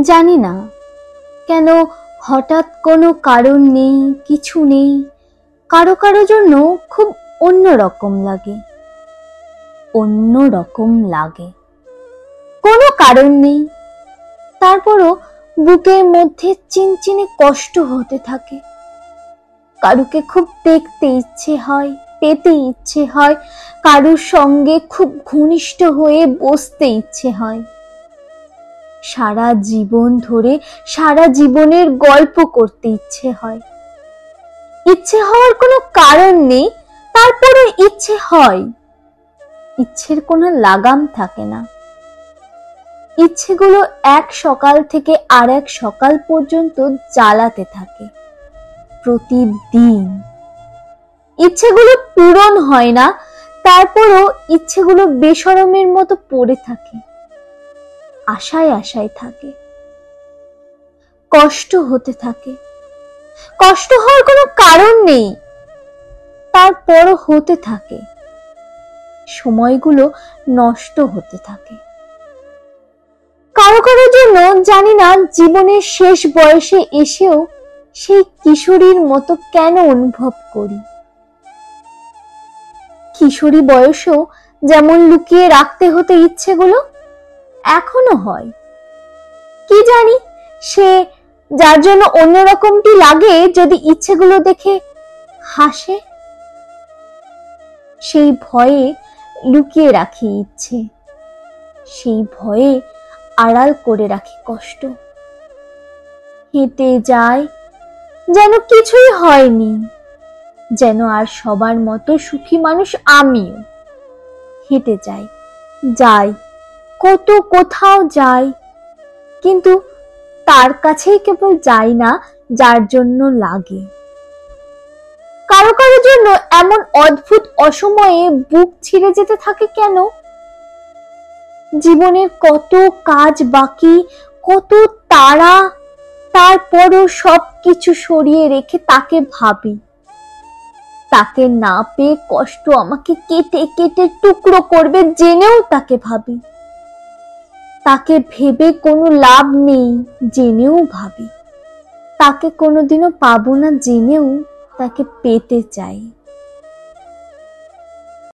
জানি না কেন হঠাৎ কোনো কারণ নেই, কিছু নেই, কারো কারো জন্য খুব অন্যরকম লাগে। কোনো কারণ নেই, তারপরও বুকের মধ্যে চিনচিনে কষ্ট হতে থাকে। কারুকে খুব দেখতে ইচ্ছে হয়, পেতে ইচ্ছে হয়, কারুর সঙ্গে খুব ঘনিষ্ঠ হয়ে বসতে ইচ্ছে হয়। সারা জীবন ধরে সারা জীবনের গল্প করতে ইচ্ছে হয়। ইচ্ছে হওয়ার কোনো কারণ নেই, তারপরে ইচ্ছে হয়। ইচ্ছের কোনো লাগাম থাকে না। ইচ্ছেগুলো এক সকাল থেকে আর এক সকাল পর্যন্ত জ্বালাতে থাকে প্রতিদিন। ইচ্ছেগুলো পূরণ হয় না, তারপরও ইচ্ছেগুলো বেশরমের মতো পড়ে থাকে, আশায় আশায় থাকে। কষ্ট হতে থাকে, কষ্ট হওয়ার কোনো কারণ নেই, তারপরও হতে থাকে। সময়গুলো নষ্ট হতে থাকে। কারো কারোর জন্য জানি না জীবনের শেষ বয়সে এসেও সেই কিশোরীর মতো কেন অনুভব করি। কিশোরী বয়সেও যেমন লুকিয়ে রাখতে হতো ইচ্ছেগুলো, এখনো হয়। কি জানি সে যার জন্য অন্যরকমটি লাগে যদি ইচ্ছেগুলো দেখে হাসে। সেই ভয়ে লুকিয়ে রাখি ইচ্ছে, সেই ভয়ে আড়াল করে রাখি কষ্ট। হেঁটে যায় যেন কিছুই হয়নি, যেন আর সবার মতো সুখী মানুষ আমিও। হেঁটে যাই, কত কোথাও যাই, কিন্তু তার কাছেই কেবল যাই না যার জন্য লাগে। কারো কারো জন্য এমন অদ্ভুত অসময়ে বুক ছিঁড়ে যেতে থাকে কেন? জীবনের কত কাজ বাকি, কত তাড়া, তারপরও সবকিছু সরিয়ে রেখে তাকে ভাবি। তাকে না পেয়ে কষ্ট আমাকে কেটে কেটে টুকরো করবে জেনেও তাকে ভাবি। তাকে ভেবে কোনো লাভ নেই জেনেও ভাবি। তাকে কোনোদিনও পাবো না জেনেও তাকে পেতে চাই।